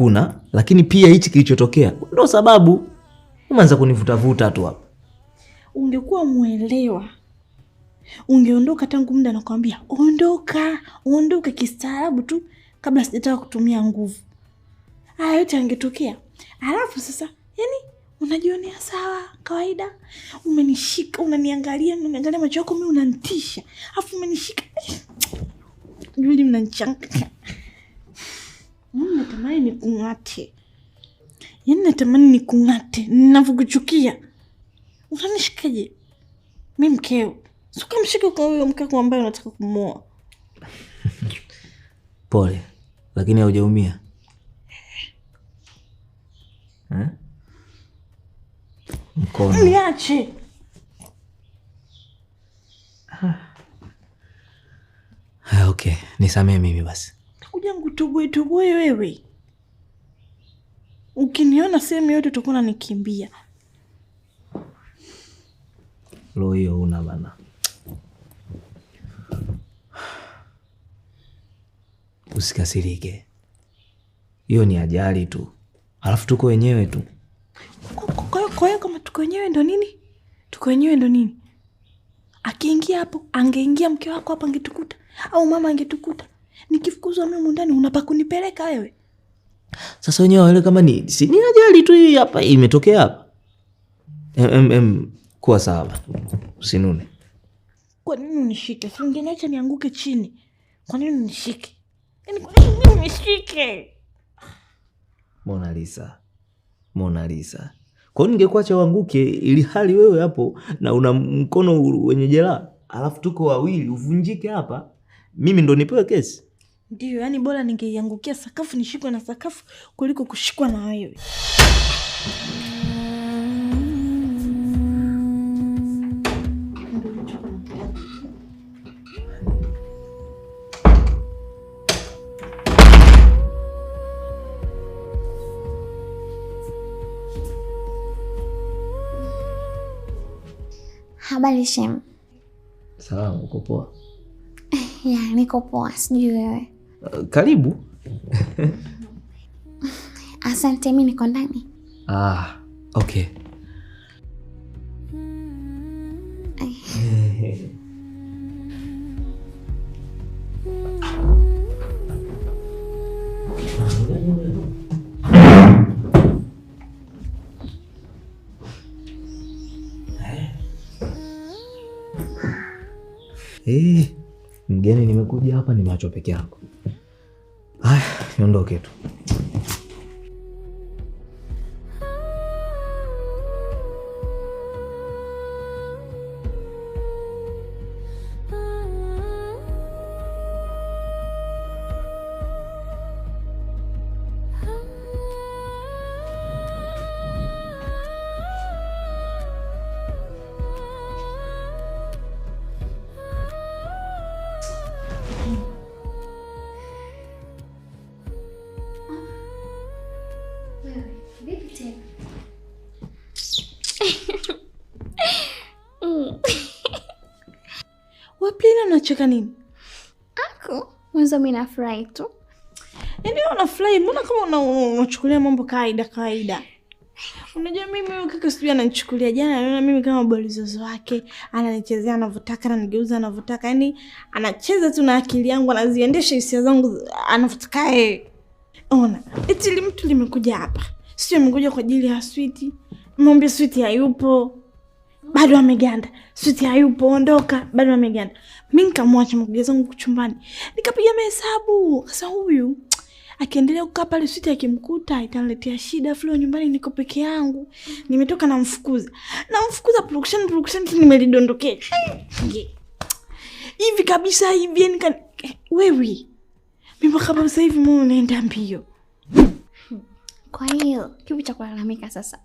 Kuna, lakini pia hichi kilichotokea ndio sababu. Umeanza kunivutavuta tu hapa. Ungekuwa muelewa, ungeondoka tangu muda nakwambia. Ondoka kistaarabu tu kabla sijataka kutumia nguvu. Haya yote yangetokea. Alafu sasa, unajionea sawa kawaida. Umenishika, unaniangalia macho yako mimi unanitisha. Alafu umenishika. Yule mnanichanganya. Natamani nikung'ate. Natamani nikung'ate. Ninavyokuchukia. Unanishikaje? Mimi mkeo. Suka mshike kwa huyo mkeo ambaye unataka kumuoa. Pole, lakini haujaumia. Mkono. Niache. Okay, nisamee mimi basi. Kuja ngutoboe wewe. Ukiniona sehemu yote utakuwa unanikimbia. Lo, hiyo una bana. Usikasirike. Hiyo ni ajali tu. Alafu tuko wenyewe tu. Kwa hiyo kama tuko wenyewe ndo nini? Tuko wenyewe ndo nini? Akiingia hapo, angeingia mke wako hapa angetukuta. Au mama angetukuta. Nikifukuzwa mimi ndani unapa kunipeleka wewe. Sasa wenyewe wale kama ni ajali tu hii hapa imetokea hapa. Kuwa sawa. Usinune. Kwa nini unishike? Si ungeniacha nianguke chini. Kwa nini unishike? Kwa nini unishike? Mona Lisa. Kwa nini ningekuacha uanguke ili hali wewe hapo na una mkono wenye jeraha, alafu tuko wawili uvunjike hapa? Mimi ndo nipewe kesi? Ndio, bora ningeiangukia sakafu nishikwe na sakafu kuliko kushikwa na wewe. Habari Shem. Sawa, uko poa? Ya, niko poa, sijui wewe. Karibu. Asante, mimi niko ndani. Okay. Mgeni nimekuja hapa ni macho peke yako. Haya, niondoke tu. Waplina unacheka nini? Ako, mwanzo mimi nafurahi tu. Unafurahi, mbona kama unachukulia mambo kawaida? Unajua mimi kaka sijui ananichukulia jana, anaona mimi kama bolizozo wake, ananichezea anavyotaka, ananigeuza anavyotaka. Anacheza tu na akili yangu, anaziendesha hisia zangu anavyotaka yeye. Ona, eti mtu limekuja hapa. Sio amekuja kwa ajili ya Sweety. Mwambie Sweety hayupo. Bado ameganda. Sweety hayupo, ondoka, bado ameganda. Mimi nikamwacha mkuge zangu chumbani. Nikapiga mahesabu. Sasa huyu akiendelea kukaa pale Sweety akimkuta itaniletea shida. Flo nyumbani niko peke yangu. Nimetoka namfukuza production nimelidondokea. Hivi kabisa hivi wewe. Mimi kama sasa hivi mbona unaenda mbio? Kwa hiyo kipi cha kulalamika sasa?